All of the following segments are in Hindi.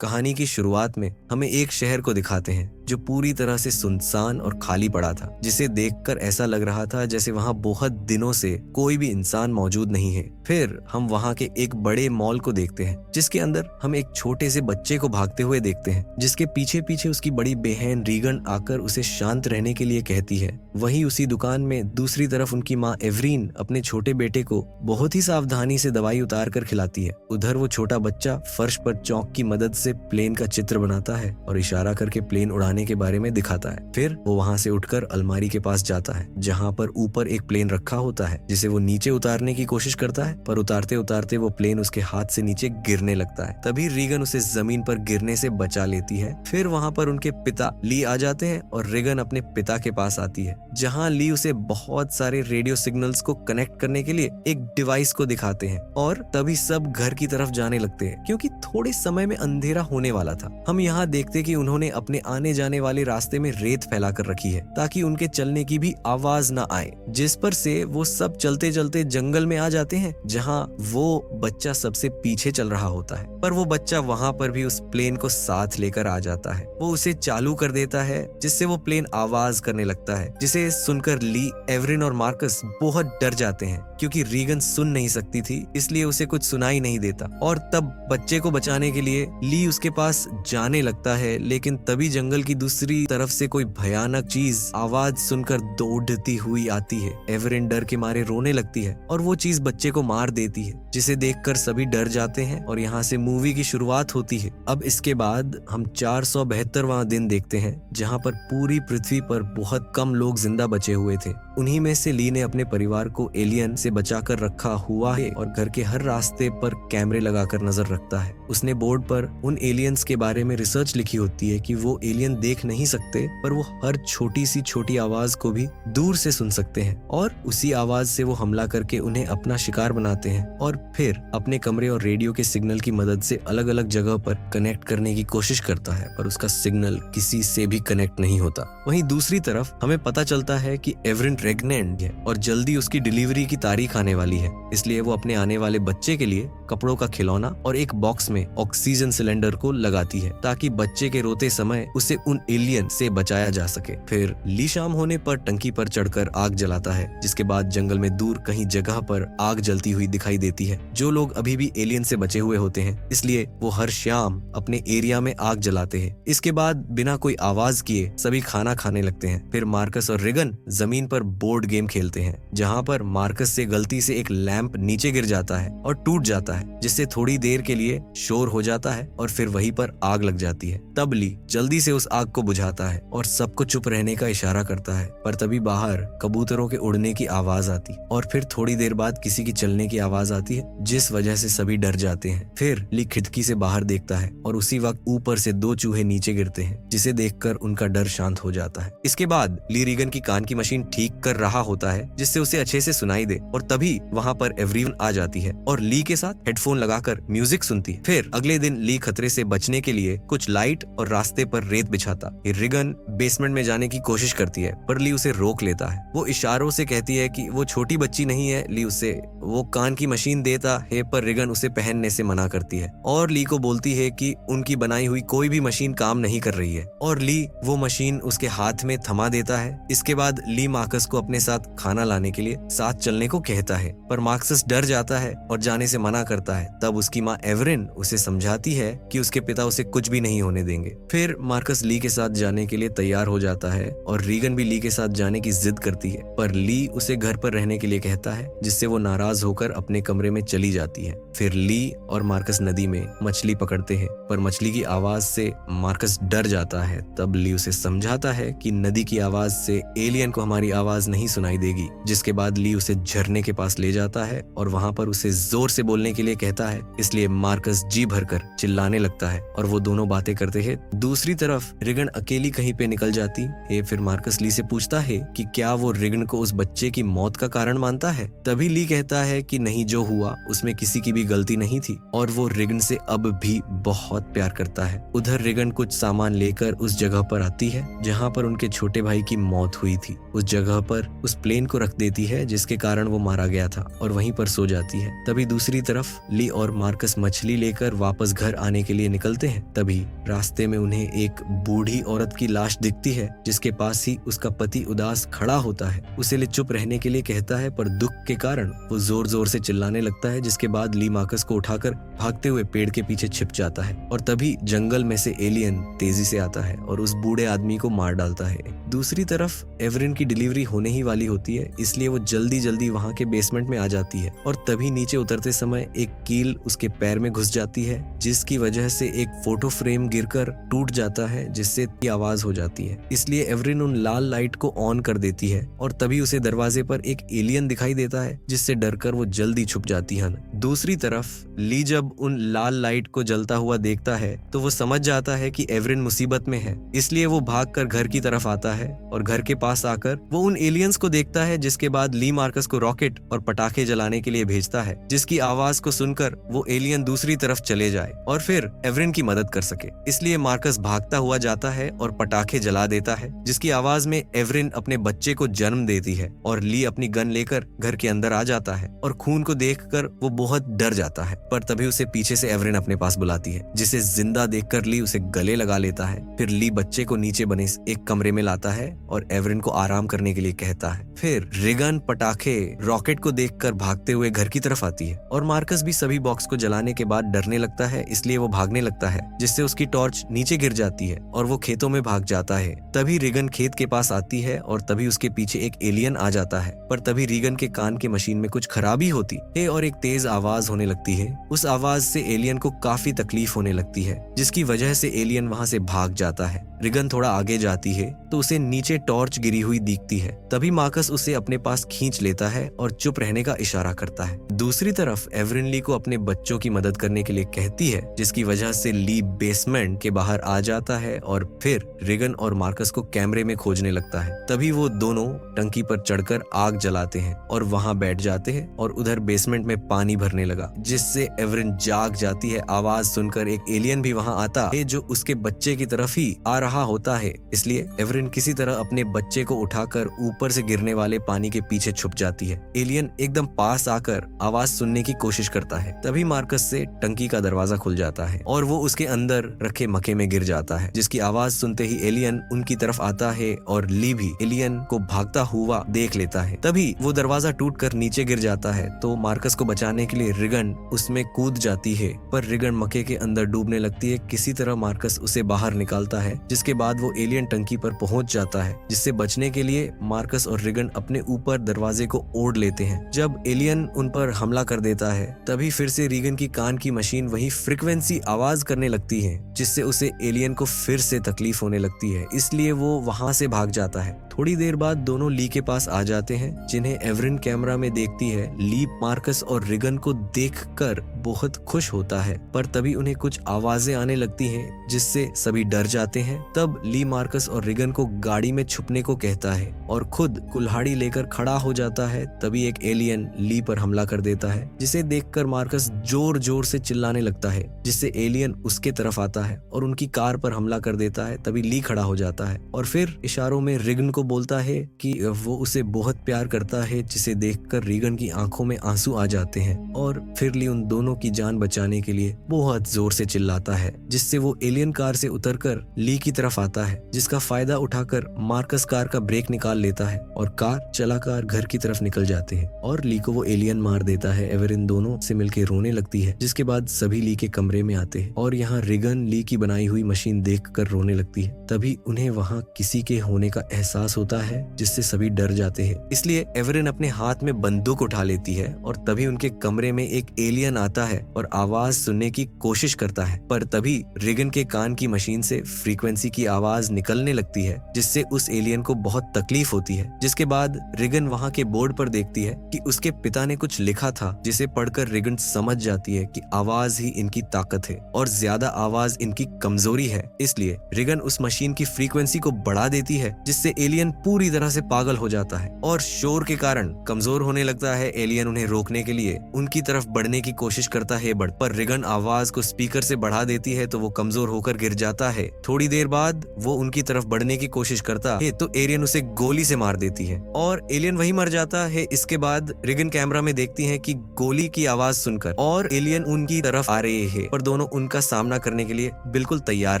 कहानी की शुरुआत में हमें एक शहर को दिखाते हैं जो पूरी तरह से सुनसान और खाली पड़ा था, जिसे देखकर ऐसा लग रहा था जैसे वहां बहुत दिनों से कोई भी इंसान मौजूद नहीं है। फिर हम वहां के एक बड़े मॉल को देखते हैं जिसके अंदर हम एक छोटे से बच्चे को भागते हुए देखते हैं, जिसके पीछे पीछे उसकी बड़ी बहन रीगन आकर उसे शांत रहने के लिए कहती है। वहीं उसी दुकान में दूसरी तरफ उनकी माँ एवरीन अपने छोटे बेटे को बहुत ही सावधानी से दवाई उतार कर खिलाती है। उधर वो छोटा बच्चा फर्श पर चौक की मदद से प्लेन का चित्र बनाता है और इशारा करके प्लेन उड़ाने के बारे में दिखाता है। फिर वो वहां से उठकर अलमारी के पास जाता है जहां पर ऊपर एक प्लेन रखा होता है, जिसे वो नीचे उतारने की कोशिश करता है, पर उतारते उतारते वो प्लेन उसके हाथ से नीचे गिरने लगता है। तभी रीगन उसे जमीन पर गिरने से बचा लेती है। फिर वहां पर उनके पिता ली आ जाते हैं और रीगन अपने पिता के पास आती है, जहां ली उसे बहुत सारे रेडियो सिग्नल्स को कनेक्ट करने के लिए एक डिवाइस को दिखाते हैं और तभी सब घर की तरफ जाने लगते हैं क्योंकि थोड़े समय में अंधेरा होने वाला था। हम यहाँ देखते कि उन्होंने अपने आने जाने वाले रास्ते में रेत फैला कर रखी है ताकि उनके चलने की भी आवाज ना आए, जिस पर से वो सब चलते चलते जंगल में आ जाते हैं जहाँ वो बच्चा सबसे पीछे चल रहा होता है। पर वो बच्चा वहां पर भी उस प्लेन को साथ लेकर आ जाता है। वो उसे चालू कर देता है जिससे वो प्लेन आवाज करने लगता है, जिसे सुनकर ली, एवरिन और मार्कस बहुत डर जाते हैं क्योंकि रीगन सुन नहीं सकती थी, इसलिए उसे कुछ सुनाई नहीं देता। और तब बच्चे को बचाने के लिए ली उसके पास जाने लगता है, लेकिन तभी जंगल की दूसरी तरफ से कोई भयानक चीज आवाज सुनकर दौड़ती हुई आती है। एवरिन डर के मारे रोने लगती है और वो चीज बच्चे को मार देती है, जिसे देखकर सभी डर जाते हैं और यहाँ से मूवी की शुरुआत होती है। अब इसके बाद हम 472वां दिन देखते हैं जहाँ पर पूरी पृथ्वी पर बहुत कम लोग जिंदा बचे हुए थे। उन्हीं में से ली ने अपने परिवार को एलियन से बचाकर रखा हुआ है और घर के हर रास्ते पर कैमरे लगाकर नजर रखता है। उसने बोर्ड पर उन एलियंस के बारे में रिसर्च लिखी होती है कि वो एलियन देख नहीं सकते, पर वो हर छोटी सी छोटी आवाज को भी दूर से सुन सकते हैं और उसी आवाज से वो हमला करके उन्हें अपना शिकार बनाते हैं और फिर अपने कमरे और रेडियो के सिग्नल की मदद से अलग अलग जगह पर कनेक्ट करने की कोशिश करता है, पर उसका सिग्नल किसी से भी कनेक्ट नहीं होता। वहीं दूसरी तरफ हमें पता चलता है कि एवरिन प्रेग्नेंट है और जल्दी उसकी डिलीवरी की तारीख आने वाली है, इसलिए वो अपने आने वाले बच्चे के लिए कपड़ों का खिलौना और एक बॉक्स में ऑक्सीजन सिलेंडर को लगाती है ताकि बच्चे के रोते समय उसे उन एलियन से बचाया जा सके। फिर ली शाम होने पर टंकी पर चढ़कर आग जलाता है, जिसके बाद जंगल में दूर कहीं जगह पर आग जलती हुई दिखाई देती है। जो लोग अभी भी एलियन से बचे हुए होते हैं, इसलिए वो हर शाम अपने एरिया में आग जलाते हैं। इसके बाद बिना कोई आवाज किए सभी खाना खाने लगते हैं। फिर मार्कस और रीगन जमीन पर बोर्ड गेम खेलते हैं, जहाँ पर मार्कस से गलती से एक लैंप नीचे गिर जाता है और टूट जाता है, जिससे थोड़ी देर के लिए शोर हो जाता है और फिर वहीं पर आग लग जाती है। तब ली जल्दी से उस आग को बुझाता है और सबको चुप रहने का इशारा करता है, पर तभी बाहर कबूतरों के उड़ने की आवाज आती और फिर थोड़ी देर बाद किसी की चलने की आवाज आती है, जिस वजह से सभी डर जाते हैं। फिर ली खिड़की से बाहर देखता है और उसी वक्त ऊपर से 2 चूहे नीचे गिरते हैं, जिसे देखकर उनका डर शांत हो जाता है। इसके बाद ली रीगन की कान की मशीन ठीक कर रहा होता है जिससे उसे अच्छे से सुनाई दे, और तभी वहाँ पर एवरीवन आ जाती है और ली के साथ हेडफोन लगाकर म्यूजिक सुनती है। फिर अगले दिन ली खतरे से बचने के लिए कुछ लाइट और रास्ते पर रेत बिछाता। रीगन बेसमेंट में जाने की कोशिश करती है, पर ली उसे रोक लेता है। वो इशारों से कहती है कि वो छोटी बच्ची नहीं है। ली उसे वो कान की मशीन देता है, पर रीगन उसे पहनने से मना करती है और ली को बोलती है कि उनकी बनाई हुई कोई भी मशीन काम नहीं कर रही है, और ली वो मशीन उसके हाथ में थमा देता है। इसके बाद ली मार्कस को अपने साथ खाना लाने के लिए साथ चलने को कहता है, पर मार्कस डर जाता है और जाने से मना करता है। तब उसकी माँ एवरिन उसे समझाती है कि उसके पिता उसे कुछ भी नहीं होने देंगे। फिर मार्कस ली के साथ जाने के लिए तैयार हो जाता है और रीगन भी ली के साथ जाने की जिद करती है, पर ली उसे घर पर रहने के लिए कहता है, जिससे वो नाराज होकर अपने कमरे में चली जाती है। फिर ली और मार्कस नदी में मछली पकड़ते हैं, पर मछली की आवाज से मार्कस डर जाता है। तब ली उसे समझाता है कि नदी की आवाज से एलियन को हमारी आवाज नहीं सुनाई देगी, जिसके बाद ली उसे झरने के पास ले जाता है और वहां पर उसे जोर से बोलने के लिए कहता है, इसलिए मार्कस जी भरकर चिल्लाने लगता है और वो दोनों बातें करते हैं। दूसरी तरफ रिगन अकेली कहीं पे निकल जाती है। फिर मार्कस ली से पूछता है कि क्या वो रिगन को उस बच्चे की मौत का कारण मानता है। तभी ली कहता है कि नहीं, जो हुआ उसमें किसी की भी गलती नहीं थी और वो रिगन से अब भी बहुत प्यार करता है। उधर रिगन कुछ सामान लेकर उस जगह पर आती है जहाँ पर उनके छोटे भाई की मौत हुई थी। उस जगह पर उस प्लेन को रख देती है जिसके कारण वो मारा गया था और वहीं पर सो जाती है। तभी दूसरी तरफ ली और मार्कस मछली लेकर वापस घर आने के लिए निकलते हैं। तभी रास्ते में उन्हें एक बूढ़ी औरत की लाश दिखती है जिसके पास ही उसका पति उदास खड़ा होता है। उसे लिए चुप रहने के लिए कहता है पर दुख के कारण वो जोर जोर से चिल्लाने लगता है, जिसके बाद ली मार्कस को उठाकर भागते हुए पेड़ के पीछे छिप जाता है और तभी जंगल में से एलियन तेजी से आता है और उस बूढ़े आदमी को मार डालता है। दूसरी तरफ एवरिन की डिलीवरी होने ही वाली होती है, इसलिए वो जल्दी जल्दी वहाँ के बेसमेंट में आ जाती है और तभी नीचे उतरते समय एक कील उसके पैर में घुस जाती है जिसकी वजह से एक फोटो फ्रेम गिरकर टूट जाता है जिससे आवाज हो जाती है। इसलिए एवरिन उन लाल लाइट को ऑन कर देती है और तभी उसे दरवाजे पर एक एलियन दिखाई देता है जिससे डरकर वो जल्दी छुप जाती है। दूसरी तरफ ली जब उन लाल लाइट को जलता हुआ देखता है तो वो समझ जाता है कि एवरिन मुसीबत में है, इसलिए वो भागकर घर की तरफ आता है और घर के पास आकर वो उन एलियंस को देखता है। जिसके बाद ली मार्कस को रॉकेट और पटाखे जलाने के लिए भेजता है जिसकी आवाज को सुनकर वो एलियन दूसरी तरफ चले जाए और फिर एवरिन की मदद कर सके। इसलिए मार्कस भागता हुआ जाता है और पटाखे जला देता है जिसकी आवाज में एवरिन अपने बच्चे को जन्म देती है और ली अपनी गन लेकर घर के अंदर आ जाता है और खून को देखकर वो बहुत डर जाता है। पर तभी उसे पीछे से एवरिन अपने पास बुलाती है जिसे जिंदा देखकर ली उसे गले लगा लेता है। फिर ली बच्चे को नीचे बने एक कमरे में लाता है और एवरिन को आराम करने के लिए कहता है। फिर रिगन पटाखे रॉकेट को देखकर भागते हुए घर की तरफ आती है और मार्कस भी सभी बॉक्स को जलाने के बाद डरने लगता है, इसलिए वो भागने लगता है जिससे उसकी टॉर्च नीचे गिर जाती है और वो खेतों में भाग जाता है। तभी रिगन खेत के पास आती है और तभी उसके पीछे एक एलियन आ जाता है। पर तभी रिगन के कान के मशीन में कुछ खराबी होती है और एक तेज आवाज होने लगती है। उस आवाज से एलियन को काफी तकलीफ होने लगती है जिसकी वजह से एलियन वहां से भाग जाता है। रिगन थोड़ा आगे जाती है तो उसे नीचे टॉर्च गिरी हुई दिखती है। तभी मार्कस उसे अपने पास खींच लेता है और चुप रहने का इशारा करता है। दूसरी तरफ एवरिन ली को अपने बच्चों की मदद करने के लिए कहती है जिसकी वजह से ली बेसमेंट के बाहर आ जाता है और फिर रिगन और मार्कस को कैमरे में खोजने लगता है। तभी वो दोनों टंकी पर चढ़कर आग जलाते हैं और वहां बैठ जाते हैं और उधर बेसमेंट में पानी भरने लगा जिससे एवरिन जाग जाती है। आवाज सुनकर एक एलियन भी वहां आता है जो उसके बच्चे की तरफ ही आ रहा होता है, इसलिए एवरिन किसी तरह अपने बच्चे को उठाकर ऊपर से गिरने वाले पानी के पीछे छुप जाती है। एलियन एकदम पास आकर आवाज सुनने की कोशिश करता है। तभी मार्कस से टंकी का दरवाजा खुल जाता है और वो उसके अंदर रखे मक्के में गिर जाता है जिसकी आवाज सुनते ही एलियन उनकी तरफ आता है और ली भी एलियन को भागता हुआ देख लेता है। तभी वो दरवाजा टूटकर नीचे गिर जाता है तो मार्कस को बचाने के लिए रिगन उसमें कूद जाती है पर रिगन मक्के के अंदर डूबने लगती है। किसी तरह मार्कस उसे बाहर निकालता है जिसके बाद वो एलियन टंकी पर पहुंच जाता है जिससे बचने के लिए मार्कस और रिगन अपने ऊपर दरवाजे को ओढ़ लेते हैं। जब एलियन उन पर हमला कर देता है तभी फिर से रिगन की कान की मशीन वही फ्रीक्वेंसी आवाज करने लगती है जिससे उसे एलियन को फिर से तकलीफ होने लगती है, इसलिए वो वहां से भाग जाता है। थोड़ी देर बाद दोनों ली के पास आ जाते हैं जिन्हें एवरिन कैमरा में देखती है। ली मार्कस और रिगन को देखकर बहुत खुश होता है पर तभी उन्हें कुछ आवाजें आने लगती हैं जिससे सभी डर जाते हैं। तब ली मार्कस और रिगन को गाड़ी में छुपने को कहता है और खुद कुल्हाड़ी लेकर खड़ा हो जाता है। तभी एक एलियन ली पर हमला कर देता है जिसे देखकर मार्कस जोर जोर से चिल्लाने लगता है जिससे एलियन उसके तरफ आता है और उनकी कार पर हमला कर देता है। तभी ली खड़ा हो जाता है और फिर इशारों में रिगन को बोलता है कि वो उसे बहुत प्यार करता है जिसे देखकर रिगन की आंखों में आंसू आ जाते हैं और फिर ली उन दोनों की जान बचाने के लिए बहुत जोर से चिल्लाता है जिससे वो एलियन कार से उतरकर ली की तरफ आता है जिसका फायदा उठाकर मार्कस कार का ब्रेक निकाल लेता है और कार चलाकर घर की तरफ निकल जाते हैं और ली को वो एलियन मार देता है। एवरिन दोनों से मिलकर रोने लगती है जिसके बाद सभी ली के कमरे में आते हैं और यहाँ रिगन ली की बनाई हुई मशीन देखकर रोने लगती है। तभी उन्हें वहाँ किसी के होने का एहसास होता है जिससे सभी डर जाते हैं, इसलिए एवरिन अपने हाथ में बंदूक उठा लेती है और तभी उनके कमरे में एक एलियन आता है और आवाज सुनने की कोशिश करता है पर तभी रिगन के कान की मशीन से फ्रीक्वेंसी की आवाज निकलने लगती है, जिससे उस एलियन को बहुत तकलीफ होती है। जिसके बाद रिगन वहाँ के बोर्ड पर देखती है कि उसके पिता ने कुछ लिखा था, जिसे पढ़कर रिगन समझ जाती है कि आवाज ही इनकी ताकत है और ज्यादा आवाज इनकी कमजोरी है। इसलिए रिगन उस मशीन की फ्रीक्वेंसी को बढ़ा देती है, जिससे एलियन पूरी तरह से पागल हो जाता है और शोर के कारण कमजोर होने लगता है। एलियन उन्हें रोकने के लिए उनकी तरफ बढ़ने की कोशिश करता है, पर रिगन आवाज को स्पीकर से बढ़ा देती है तो वो कमजोर होकर गिर जाता है। थोड़ी देर बाद वो उनकी तरफ बढ़ने की कोशिश करता है तो एलियन उसे गोली से मार देती है और एलियन वही मर जाता है। इसके बाद रिगन कैमरा में देखती है कि गोली की आवाज सुनकर और एलियन उनकी तरफ आ रहे हैं, पर दोनों उनका सामना करने के लिए बिल्कुल तैयार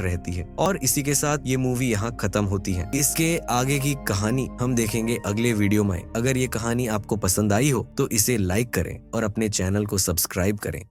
रहती है। और इसी के साथ ये मूवी यहाँ खत्म होती है। इसके आगे की कहानी हम देखेंगे अगले वीडियो में। अगर ये कहानी आपको पसंद आई हो तो इसे लाइक करें और अपने चैनल को सब्सक्राइब करें।